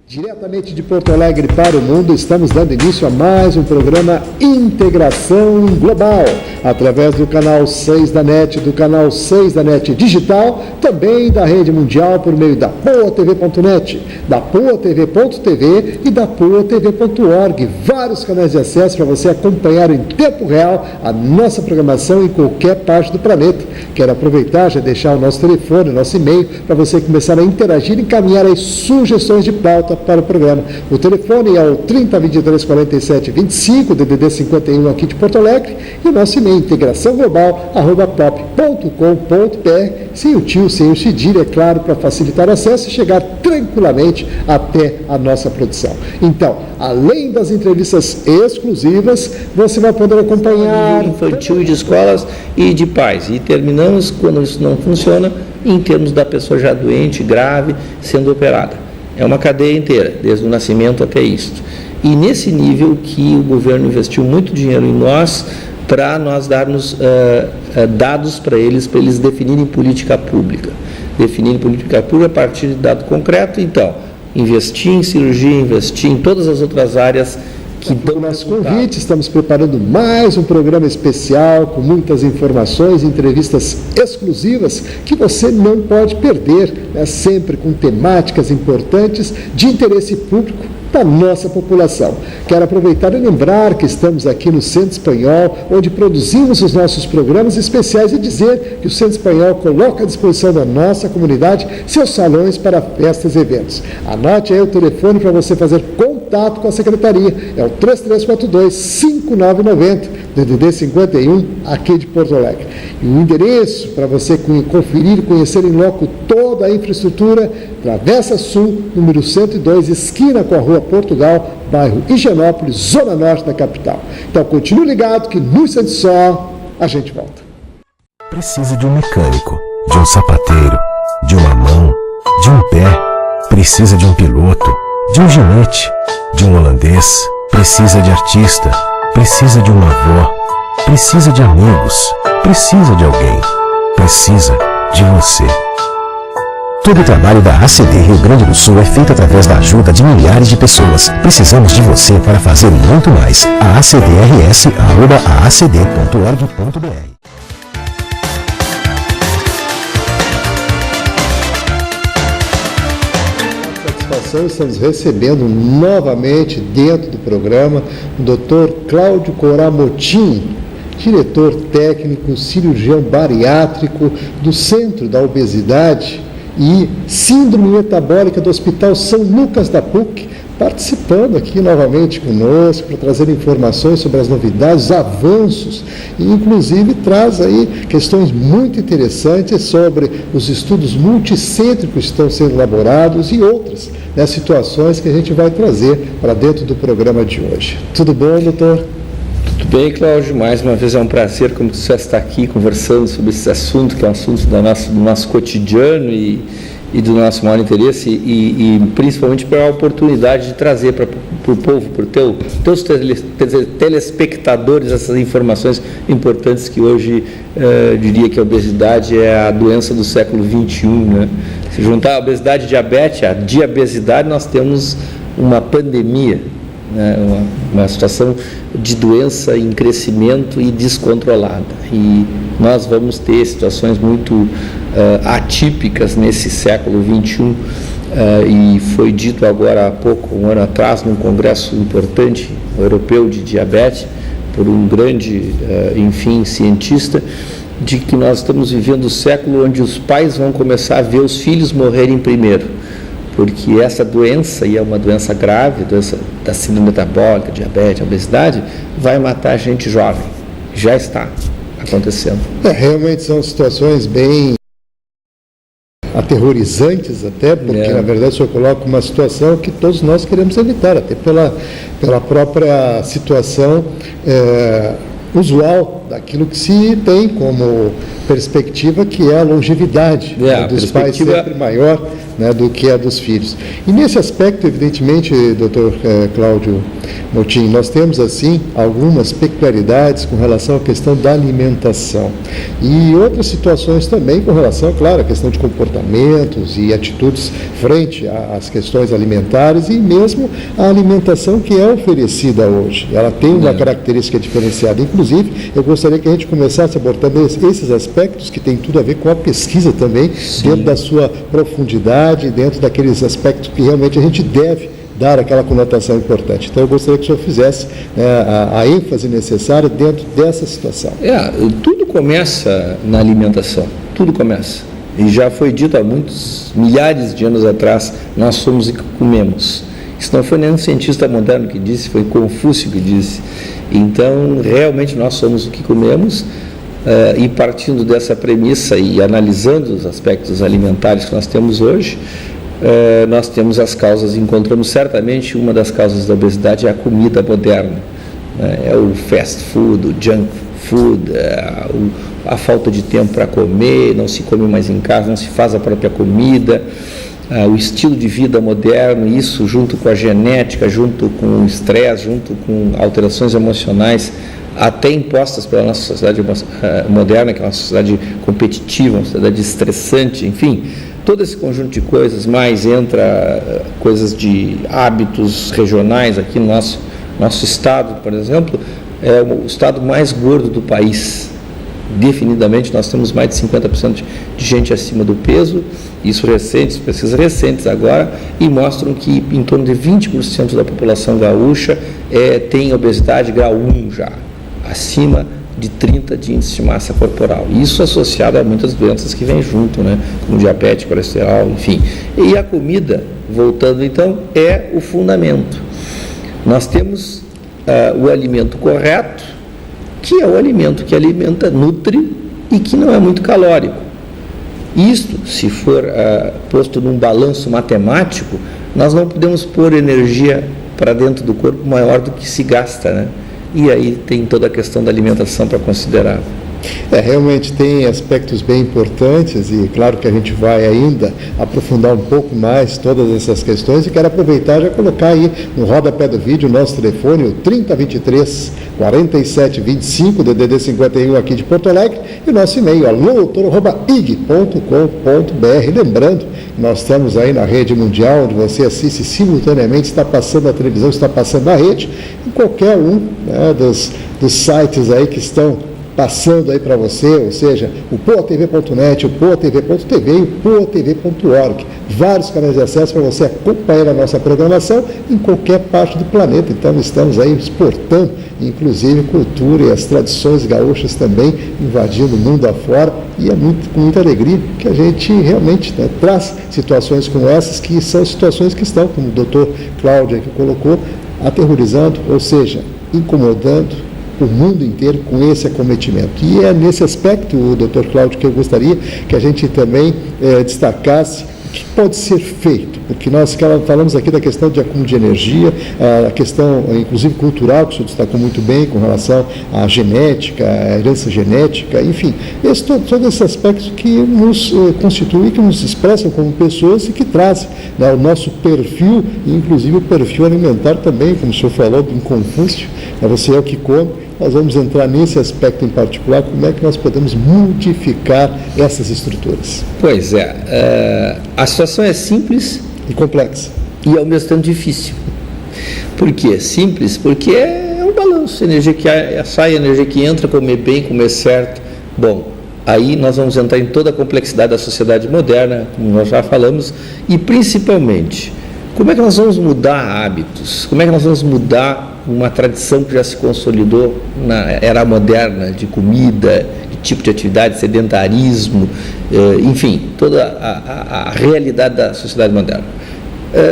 Diretamente de Porto Alegre para o mundo, estamos dando início a mais um programa Integração Global, através do canal 6 da NET, do canal 6 da NET Digital, também da rede mundial por meio da PoaTV.net, da PoaTV.tv e da PoaTV.org. Vários canais de acesso para você acompanhar em tempo real a nossa programação em qualquer parte do planeta. Quero aproveitar, já deixar o nosso telefone, o nosso e-mail, para você começar a interagir e encaminhar as sugestões de pauta para o programa. O telefone é o 3023 47 25, DDD 51 aqui de Porto Alegre, e o nosso e-mail integraçãoglobal@pop.com.br, sem o tio, sem o cedilha, é claro, para facilitar o acesso e chegar tranquilamente até a nossa produção. Então, além das entrevistas exclusivas, você vai poder acompanhar infantil e de escolas e de pais. E terminamos, quando isso não funciona, em termos da pessoa já doente, grave, sendo operada. É uma cadeia inteira, desde o nascimento até isto. E nesse nível que o governo investiu muito dinheiro em nós, para nós darmos dados para eles definirem política pública. Definirem política pública a partir de dado concreto. Então, investir em cirurgia, investir em todas as outras áreas que dão nosso convite. Estamos preparando mais um programa especial com muitas informações, entrevistas exclusivas que você não pode perder, né? Sempre com temáticas importantes de interesse público da nossa população. Quero aproveitar e lembrar que estamos aqui no Centro Espanhol, onde produzimos os nossos programas especiais, e dizer que o Centro Espanhol coloca à disposição da nossa comunidade seus salões para festas e eventos. Anote aí o telefone para você fazer contato com a Secretaria, é o 3342-5990, DDD 51, aqui de Porto Alegre. E o endereço para você conferir e conhecer em loco toda a infraestrutura, Travessa Sul, número 102, esquina com a Rua Portugal, bairro Higienópolis, zona norte da capital. Então continue ligado que no instante só a gente volta. Precisa de um mecânico, de um sapateiro, de uma mão, de um pé, precisa de um piloto, de um ginete, de um holandês, precisa de artista, precisa de uma avó, precisa de amigos, precisa de alguém, precisa de você. Todo o trabalho da ACD Rio Grande do Sul é feito através da ajuda de milhares de pessoas. Precisamos de você para fazer muito mais. acdrs@aacd.org.br. Estamos recebendo novamente dentro do programa o Dr. Cláudio Coramotim, diretor técnico, cirurgião bariátrico do Centro da Obesidade e Síndrome Metabólica do Hospital São Lucas da PUC, participando aqui novamente conosco para trazer informações sobre as novidades, os avanços, e inclusive traz aí questões muito interessantes sobre os estudos multicêntricos que estão sendo elaborados e outras, né, situações que a gente vai trazer para dentro do programa de hoje. Tudo bom, doutor? Tudo bem, Cláudio? Mais uma vez é um prazer, como tu já está aqui, conversando sobre esse assunto, que é um assunto do nosso cotidiano e do nosso maior interesse, e principalmente pela oportunidade de trazer para o povo, para teus telespectadores, essas informações importantes que hoje diria que a obesidade é a doença do século XXI, né? Se juntar a obesidade e diabetes, a diabesidade, nós temos uma pandemia, né? Uma situação de doença em crescimento e descontrolada, e nós vamos ter situações muito atípicas nesse século XXI, e foi dito agora há pouco, um ano atrás, num congresso importante europeu de diabetes, por um grande, cientista, de que nós estamos vivendo o século onde os pais vão começar a ver os filhos morrerem primeiro, porque essa doença, e é uma doença grave, a doença da síndrome metabólica, diabetes, obesidade, vai matar a gente jovem. Já está acontecendo. Realmente são situações bem aterrorizantes até, porque na verdade o senhor coloca uma situação que todos nós queremos evitar, até pela própria situação usual daquilo que se tem como perspectiva, que é a longevidade dos pais sempre maior, né, do que a dos filhos. E nesse aspecto, evidentemente, doutor Cláudio Moutinho, nós temos assim algumas peculiaridades com relação à questão da alimentação e outras situações também com relação, claro, à questão de comportamentos e atitudes frente às questões alimentares e mesmo a alimentação que é oferecida hoje. Ela tem uma característica diferenciada. Inclusive, eu gostaria que a gente começasse abordando esses aspectos que tem tudo a ver com a pesquisa também, dentro da sua profundidade, dentro daqueles aspectos que realmente a gente deve dar aquela conotação importante. Então, eu gostaria que o senhor fizesse a ênfase necessária dentro dessa situação. Tudo começa na alimentação, tudo começa. E já foi dito há muitos milhares de anos atrás, nós somos o que comemos. Isso não foi nenhum cientista moderno que disse, foi Confúcio que disse. Então, realmente, nós somos o que comemos, e partindo dessa premissa e analisando os aspectos alimentares que nós temos hoje, nós temos as causas, encontramos certamente uma das causas da obesidade é a comida moderna, é o fast food, o junk food, a falta de tempo para comer, não se come mais em casa, não se faz a própria comida, o estilo de vida moderno, isso junto com a genética, junto com o estresse, junto com alterações emocionais, até impostas pela nossa sociedade moderna, que é uma sociedade competitiva, uma sociedade estressante, enfim, todo esse conjunto de coisas, mais entra coisas de hábitos regionais. Aqui no nosso estado, por exemplo, é o estado mais gordo do país. Definidamente, nós temos mais de 50% de gente acima do peso, isso pesquisas recentes agora, e mostram que em torno de 20% da população gaúcha tem obesidade grau 1 já, acima de 30 de índice de massa corporal. Isso associado a muitas doenças que vêm junto, né? Como diabetes, colesterol, enfim. E a comida, voltando então, é o fundamento. Nós temos o alimento correto, que é o alimento que alimenta, nutre e que não é muito calórico. Isto, se for posto num balanço matemático, nós não podemos pôr energia para dentro do corpo maior do que se gasta, né? E aí tem toda a questão da alimentação para considerar. Realmente tem aspectos bem importantes e claro que a gente vai ainda aprofundar um pouco mais todas essas questões e quero aproveitar e já colocar aí no rodapé do vídeo o nosso telefone, o 3023 4725, DDD 51 aqui de Porto Alegre, e o nosso e-mail, alô@ig.com.br. Lembrando, nós estamos aí na rede mundial, onde você assiste simultaneamente, está passando na televisão, está passando na rede, em qualquer um, né, dos sites aí que estão passando aí para você, ou seja, o poatv.net, o poatv.tv e o poatv.org. Vários canais de acesso para você acompanhar a nossa programação em qualquer parte do planeta. Então, estamos aí exportando, inclusive, cultura e as tradições gaúchas também, invadindo o mundo afora, e é com muita alegria que a gente realmente, né, traz situações como essas, que são situações que estão, como o doutor Cláudio aqui colocou, aterrorizando, ou seja, incomodando o mundo inteiro com esse acometimento. E é nesse aspecto, doutor Cláudio, que eu gostaria que a gente também destacasse o que pode ser feito, porque nós falamos aqui da questão de acúmulo de energia, a questão, inclusive, cultural, que o senhor destacou muito bem com relação à genética, à herança genética, enfim, todos esses aspectos que nos constituem, que nos expressam como pessoas e que trazem, né, o nosso perfil, inclusive o perfil alimentar também, como o senhor falou, do Confúcio, você é o que come. Nós vamos entrar nesse aspecto em particular, como é que nós podemos modificar essas estruturas. Pois a situação é simples e complexa. E ao mesmo tempo difícil. Por quê? Simples, porque é um balanço, energia que sai, energia que entra, comer bem, comer certo. Bom, aí nós vamos entrar em toda a complexidade da sociedade moderna, como nós já falamos, e principalmente, como é que nós vamos mudar hábitos? Como é que nós vamos mudar uma tradição que já se consolidou na era moderna, de comida, de tipo de atividade, sedentarismo, enfim, toda a realidade da sociedade moderna.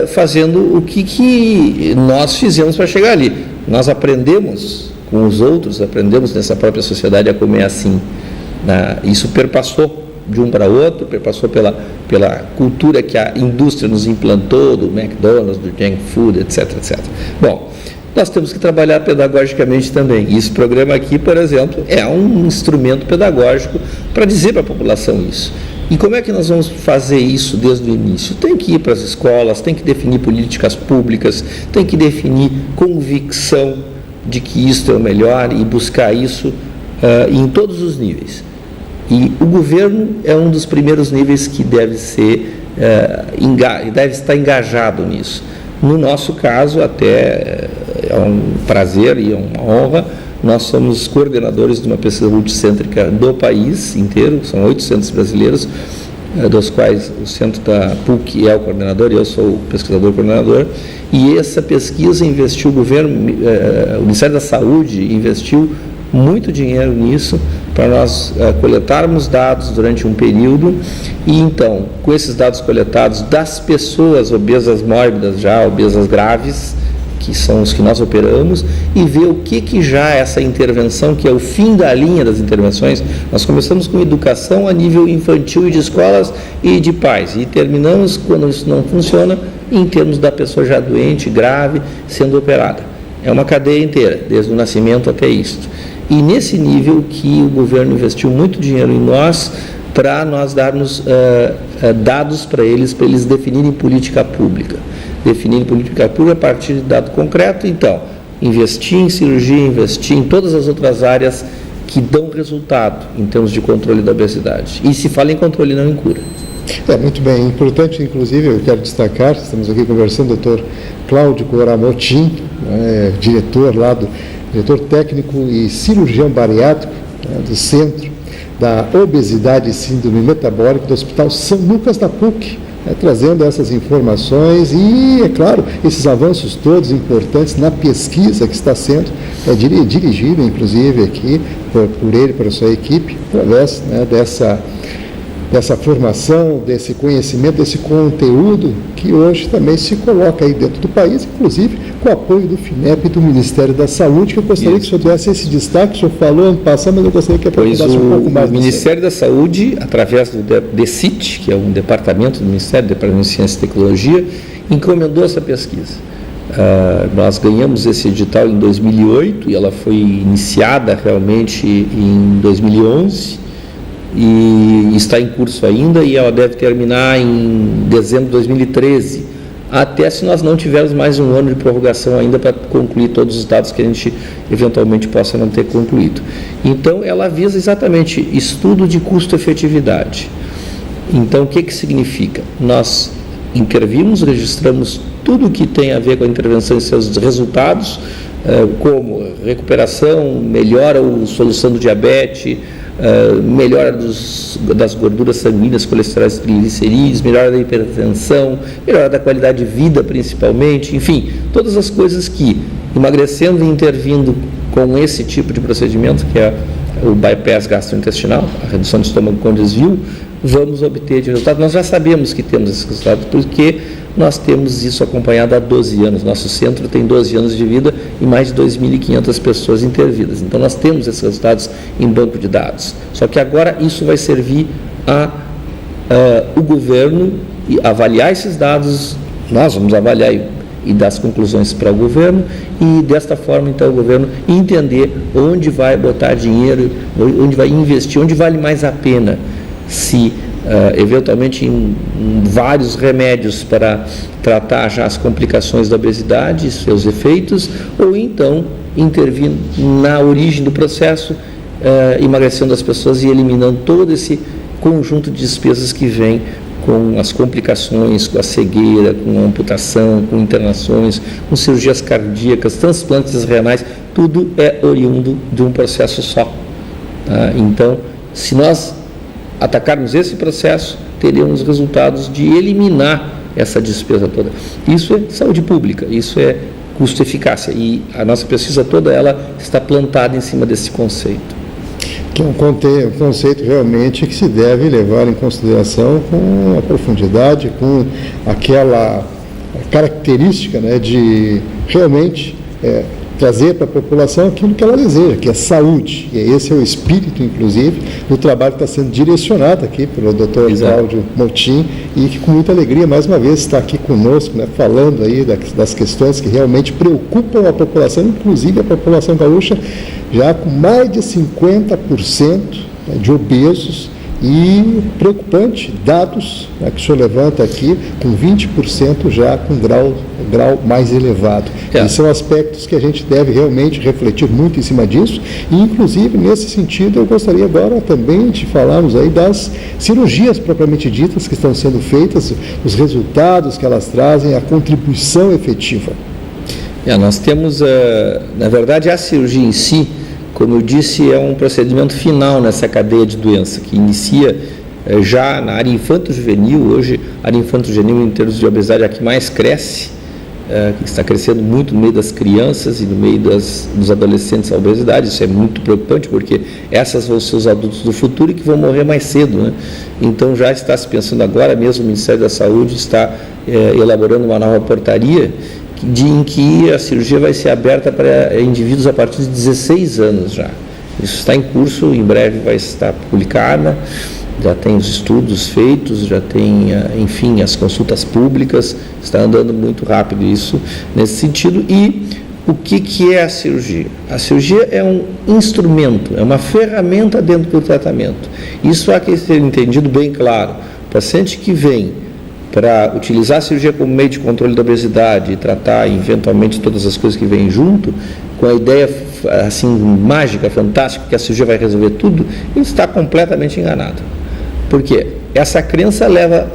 Fazendo o que nós fizemos para chegar ali. Nós aprendemos com os outros, aprendemos nessa própria sociedade a comer assim. Isso perpassou de um para outro, passou pela cultura que a indústria nos implantou, do McDonald's, do junk food, etc, etc. Bom, nós temos que trabalhar pedagogicamente também. E esse programa aqui, por exemplo, é um instrumento pedagógico para dizer para a população isso. E como é que nós vamos fazer isso desde o início? Tem que ir para as escolas, tem que definir políticas públicas, tem que definir convicção de que isso é o melhor e buscar isso em todos os níveis. E o governo é um dos primeiros níveis que deve estar engajado nisso. No nosso caso, até é um prazer e uma honra, nós somos coordenadores de uma pesquisa multicêntrica do país inteiro, são 8 centros brasileiros, dos quais o centro da PUC é o coordenador e eu sou o pesquisador coordenador, e essa pesquisa investiu, o Ministério da Saúde investiu muito dinheiro nisso, para nós coletarmos dados durante um período, e então, com esses dados coletados das pessoas obesas mórbidas já, obesas graves, que são os que nós operamos, e ver o que já essa intervenção, que é o fim da linha das intervenções, nós começamos com educação a nível infantil e de escolas e de pais, e terminamos, quando isso não funciona, em termos da pessoa já doente, grave, sendo operada. É uma cadeia inteira, desde o nascimento até isto. E nesse nível que o governo investiu muito dinheiro em nós, para nós darmos dados para eles definirem política pública. Definirem política pública a partir de dado concreto. Então, investir em cirurgia, investir em todas as outras áreas que dão resultado em termos de controle da obesidade. E se fala em controle, não em cura. Muito bem. Importante, inclusive, eu quero destacar, estamos aqui conversando, o Dr. Cláudio Coramotim, diretor técnico e cirurgião bariátrico do Centro da Obesidade e Síndrome Metabólica do Hospital São Lucas da PUC, trazendo essas informações e, é claro, esses avanços todos importantes na pesquisa que está sendo dirigida, inclusive, aqui por ele, por sua equipe, através dessa formação, desse conhecimento, desse conteúdo que hoje também se coloca aí dentro do país, inclusive com o apoio do FINEP e do Ministério da Saúde, que eu gostaria que o senhor tivesse esse destaque, o senhor falou ano passado, mas eu gostaria que aprofundasse um pouco mais. O Ministério da Saúde, através do DECIT, que é um departamento do Ministério, Departamento de Ciência e Tecnologia, encomendou essa pesquisa. Nós ganhamos esse edital em 2008 e ela foi iniciada realmente em 2011, e está em curso ainda, e ela deve terminar em dezembro de 2013, até se nós não tivermos mais um ano de prorrogação ainda para concluir todos os dados que a gente eventualmente possa não ter concluído. Então, ela visa exatamente estudo de custo-efetividade. Então, o que significa? Nós intervimos, registramos tudo o que tem a ver com a intervenção e seus resultados, como recuperação, melhora ou solução do diabetes, melhora das gorduras sanguíneas, colesterol, triglicerídeos, melhora da hipertensão, melhora da qualidade de vida principalmente, enfim, todas as coisas que, emagrecendo e intervindo com esse tipo de procedimento, que é o bypass gastrointestinal, a redução do estômago com desvio, vamos obter de resultado. Nós já sabemos que temos esses resultados, porque nós temos isso acompanhado há 12 anos. Nosso centro tem 12 anos de vida e mais de 2.500 pessoas intervidas. Então, nós temos esses resultados em banco de dados. Só que agora isso vai servir o governo avaliar esses dados. Nós vamos avaliar e dar as conclusões para o governo, e desta forma, então, o governo entender onde vai botar dinheiro, onde vai investir, onde vale mais a pena, se eventualmente em vários remédios para tratar já as complicações da obesidade, seus efeitos, ou então intervir na origem do processo, emagrecendo as pessoas e eliminando todo esse conjunto de despesas que vem com as complicações, com a cegueira, com a amputação, com internações, com cirurgias cardíacas, transplantes renais, tudo é oriundo de um processo só. Então, se nós atacarmos esse processo, teremos resultados de eliminar essa despesa toda. Isso é saúde pública, isso é custo-eficácia, e a nossa pesquisa toda ela está plantada em cima desse conceito. Que é um conceito realmente que se deve levar em consideração com a profundidade, com aquela característica, de realmente trazer para a população aquilo que ela deseja, que é saúde. E esse é o espírito, inclusive, do trabalho que está sendo direcionado aqui pelo Dr. Cláudio Motim, e que com muita alegria, mais uma vez, está aqui conosco, né, falando aí das questões que realmente preocupam a população, inclusive a população gaúcha, já com mais de 50% de obesos, e preocupante, dados, né, que o senhor levanta aqui, com 20% já com grau mais elevado. Esses são aspectos que a gente deve realmente refletir muito em cima disso, e inclusive nesse sentido eu gostaria agora também de falarmos aí das cirurgias propriamente ditas que estão sendo feitas, os resultados que elas trazem, a contribuição efetiva. Nós temos, na verdade, a cirurgia em si, como eu disse, é um procedimento final nessa cadeia de doença, que inicia já na área infanto-juvenil. Hoje, a área infanto-juvenil, em termos de obesidade, é a que mais cresce, que está crescendo muito no meio das crianças e no meio dos adolescentes a obesidade. Isso é muito preocupante, porque essas vão ser os adultos do futuro e que vão morrer mais cedo, né? Então, já está se pensando agora, mesmo o Ministério da Saúde está elaborando uma nova portaria em que a cirurgia vai ser aberta para indivíduos a partir de 16 anos já. Isso está em curso, em breve vai estar publicada, já tem os estudos feitos, já tem, enfim, as consultas públicas, está andando muito rápido isso nesse sentido. E o que é a cirurgia? A cirurgia é um instrumento, é uma ferramenta dentro do tratamento. Isso há que ser entendido bem claro. O paciente que vem para utilizar a cirurgia como meio de controle da obesidade e tratar eventualmente todas as coisas que vêm junto, com a ideia assim mágica, fantástica, que a cirurgia vai resolver tudo, ele está completamente enganado. Por quê? Essa crença leva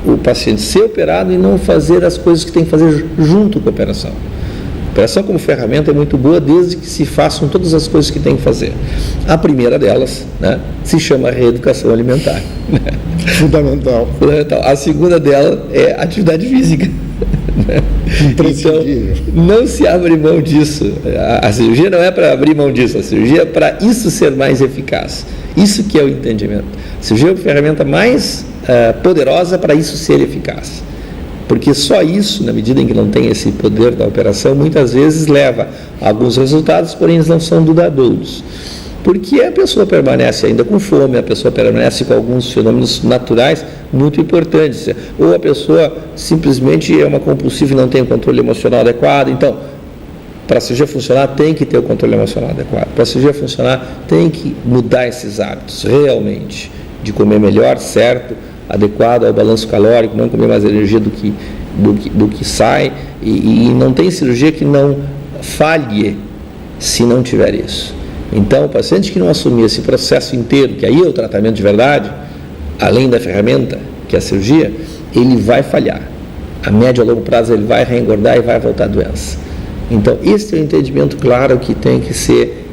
o paciente ser operado e não fazer as coisas que tem que fazer junto com a operação. A operação como ferramenta é muito boa desde que se façam todas as coisas que tem que fazer. A primeira delas, né, se chama reeducação alimentar. Fundamental. A segunda dela é atividade física. Então, não se abre mão disso. A cirurgia não é para abrir mão disso, a cirurgia é para isso ser mais eficaz. Isso que é o entendimento. A cirurgia é a ferramenta mais poderosa para isso ser eficaz. Porque só isso, na medida em que não tem esse poder da operação, muitas vezes leva a alguns resultados, porém eles não são duradouros. Porque a pessoa permanece ainda com fome, a pessoa permanece com alguns fenômenos naturais muito importantes, ou a pessoa simplesmente é uma compulsiva e não tem o controle emocional adequado. Então, para a cirurgia funcionar, tem que ter o controle emocional adequado. Para a cirurgia funcionar, tem que mudar esses hábitos, realmente, de comer melhor, certo, adequado ao balanço calórico, não comer mais energia do que sai, e não tem cirurgia que não falhe se não tiver isso. Então, o paciente que não assumir esse processo inteiro, que aí é o tratamento de verdade, além da ferramenta, que é a cirurgia, ele vai falhar. A médio e a longo prazo ele vai reengordar e vai voltar a doença. Então, esse é o entendimento claro que tem que ser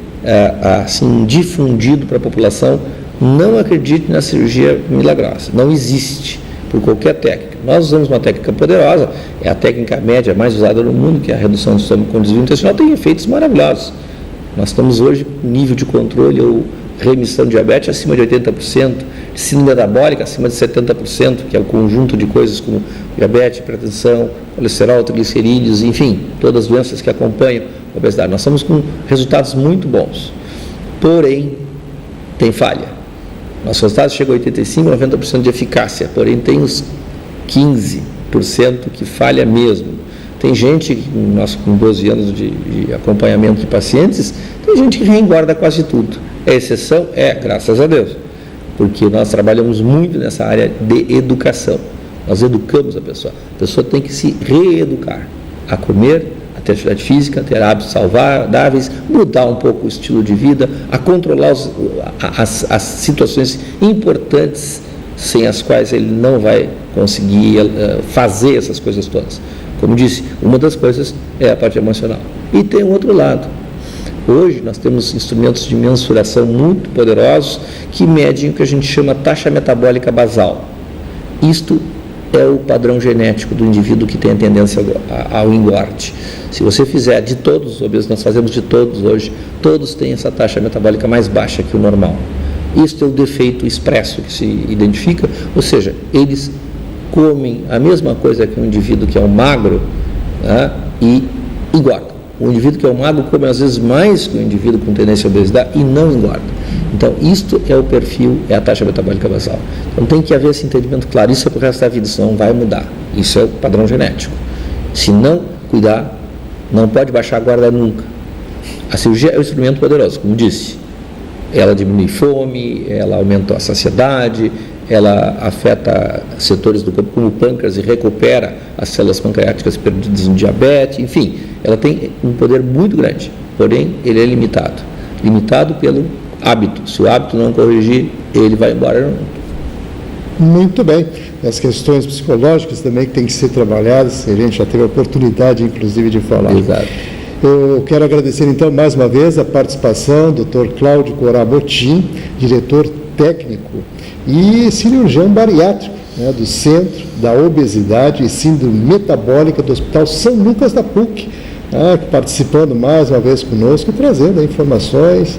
assim, difundido para a população. Não acredite na cirurgia milagrosa, não existe, por qualquer técnica. Nós usamos uma técnica poderosa, é a técnica média mais usada no mundo, que é a redução do estômago com desvio intestinal, tem efeitos maravilhosos. Nós estamos hoje com nível de controle ou remissão de diabetes acima de 80%, de síndrome metabólica acima de 70%, que é o conjunto de coisas como diabetes, hipertensão, colesterol, triglicerídeos, enfim, todas as doenças que acompanham a obesidade. Nós estamos com resultados muito bons, porém, tem falha. Nossos resultados chegam a 85%, 90% de eficácia, porém tem os 15% que falha mesmo. Tem gente, nós com 12 anos de acompanhamento de pacientes, tem gente que reengorda quase tudo. A exceção é, graças a Deus, porque nós trabalhamos muito nessa área de educação. Nós educamos a pessoa. A pessoa tem que se reeducar a comer, a ter atividade física, a ter hábitos saudáveis, mudar um pouco o estilo de vida, a controlar as situações importantes sem as quais ele não vai conseguir fazer essas coisas todas. Como disse, uma das coisas é a parte emocional. E tem um outro lado. Hoje nós temos instrumentos de mensuração muito poderosos que medem o que a gente chama taxa metabólica basal. Isto é o padrão genético do indivíduo que tem a tendência ao engorde. Se você fizer de todos os obesos, nós fazemos de todos hoje, todos têm essa taxa metabólica mais baixa que o normal. Isso é o defeito expresso que se identifica, ou seja, eles comem a mesma coisa que um indivíduo que é um magro, né, e engordam. O indivíduo que é o magro come às vezes mais que o indivíduo com tendência à obesidade e não engorda. Então, isto é o perfil, é a taxa metabólica basal. Então, tem que haver esse entendimento claro. Isso é para o resto da vida, isso não vai mudar. Isso é o padrão genético. Se não cuidar, não pode baixar a guarda nunca. A cirurgia é um instrumento poderoso, como disse. Ela diminui fome, ela aumenta a saciedade, ela afeta setores do corpo como o pâncreas e recupera as células pancreáticas perdidas no diabetes, enfim, ela tem um poder muito grande, porém ele é limitado pelo hábito. Se o hábito não corrigir, ele vai embora. Muito bem. As questões psicológicas também que têm que ser trabalhadas, a gente já teve a oportunidade, inclusive, de falar. Exato. Eu quero agradecer, então, mais uma vez a participação do Dr. Cláudio Corá Motim, diretor técnico e cirurgião bariátrico, né, do Centro da Obesidade e Síndrome Metabólica do Hospital São Lucas da PUC, participando mais uma vez conosco, trazendo informações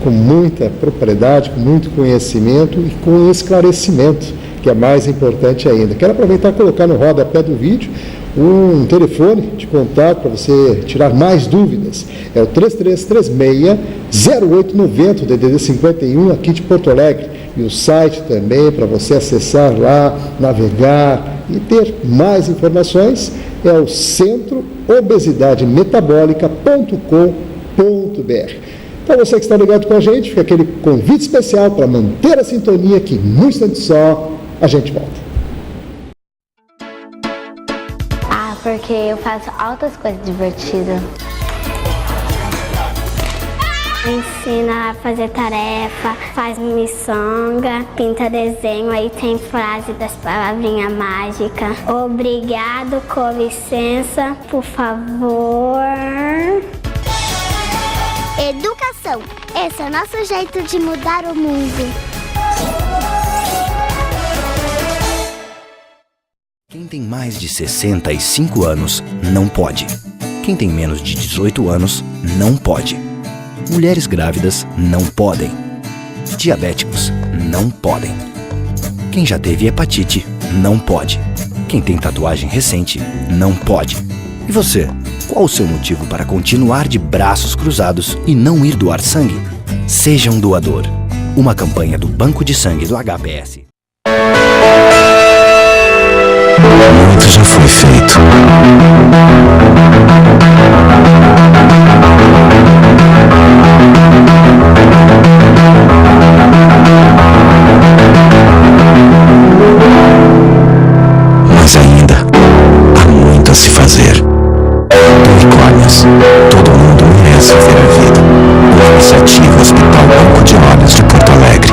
com muita propriedade, com muito conhecimento e com esclarecimento, que é mais importante ainda. Quero aproveitar e colocar no rodapé do vídeo um telefone de contato para você tirar mais dúvidas. É o 3336-0890, DDD 51, aqui de Porto Alegre. E o site também para você acessar lá, navegar e ter mais informações é o centroobesidademetabolicca.com.br. Então, você que está ligado com a gente, fica aquele convite especial para manter a sintonia, que num instante só a gente volta. Porque eu faço altas coisas divertidas. Ensina a fazer tarefa, faz miçanga, pinta desenho, aí tem frase das palavrinhas mágicas. Obrigado, com licença, por favor. Educação. Esse é o nosso jeito de mudar o mundo. Quem tem mais de 65 anos não pode. Quem tem menos de 18 anos não pode. Mulheres grávidas não podem. Diabéticos não podem. Quem já teve hepatite não pode. Quem tem tatuagem recente não pode. E você, qual o seu motivo para continuar de braços cruzados e não ir doar sangue? Seja um doador. Uma campanha do Banco de Sangue do HPS. Muito já foi feito. Mas ainda há muito a se fazer. Unicórnios. Todo mundo merece ver a vida. Uma iniciativa Hospital Banco de Olhos de Porto Alegre.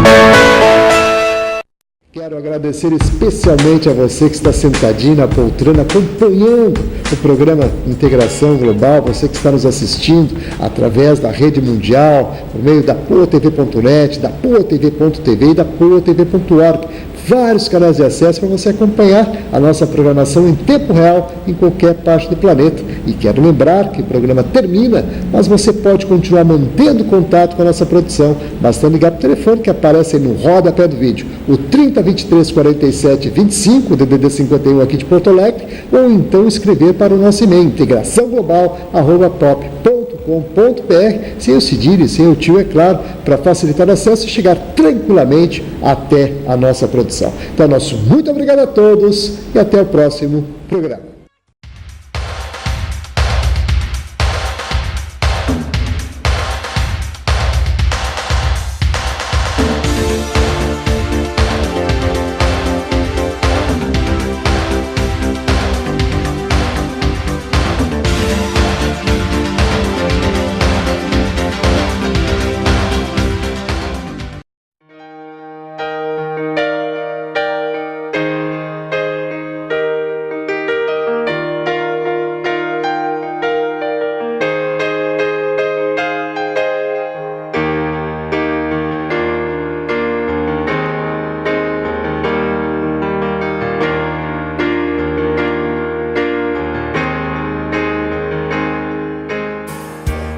Quero agradecer especialmente a você que está sentadinho na poltrona acompanhando o programa Integração Global, você que está nos assistindo através da rede mundial, por meio da PoaTV.net, da PoaTV.tv e da PoaTV.org. Vários canais de acesso para você acompanhar a nossa programação em tempo real em qualquer parte do planeta. E quero lembrar que o programa termina, mas você pode continuar mantendo contato com a nossa produção, bastando ligar para o telefone que aparece aí no rodapé do vídeo, o 3023 47 25, DDD 51 aqui de Porto Alegre, ou então escrever para o nosso e-mail, integraçãoglobal@pop.com.br, sem o cedilha e sem o tio, é claro, para facilitar o acesso e chegar tranquilamente até a nossa produção. Então, nosso muito obrigado a todos e até o próximo programa.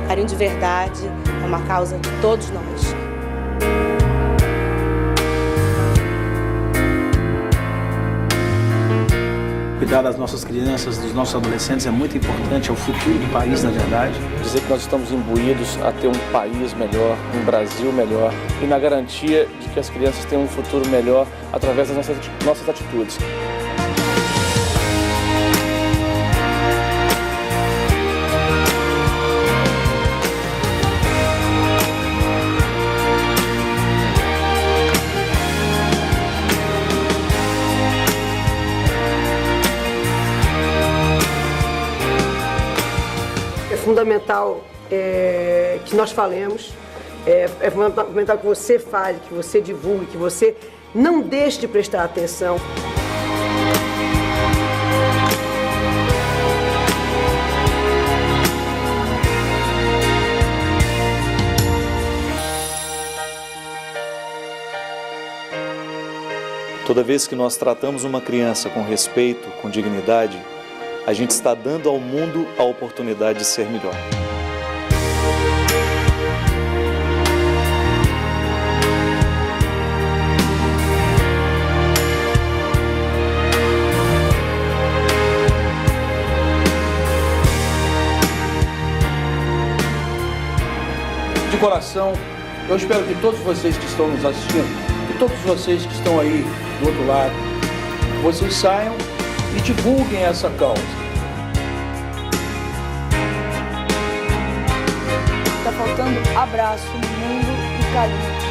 Carinho de verdade é uma causa de todos nós. Cuidar das nossas crianças, dos nossos adolescentes é muito importante, é o futuro do país, na verdade. Dizer que nós estamos imbuídos a ter um país melhor, um Brasil melhor e na garantia de que as crianças tenham um futuro melhor através das nossas atitudes. É fundamental que nós falemos, é fundamental que você fale, que você divulgue, que você não deixe de prestar atenção. Toda vez que nós tratamos uma criança com respeito, com dignidade, a gente está dando ao mundo a oportunidade de ser melhor. De coração, eu espero que todos vocês que estão nos assistindo, e todos vocês que estão aí do outro lado, vocês saiam e divulguem essa causa. Está faltando abraço no mundo e carinho.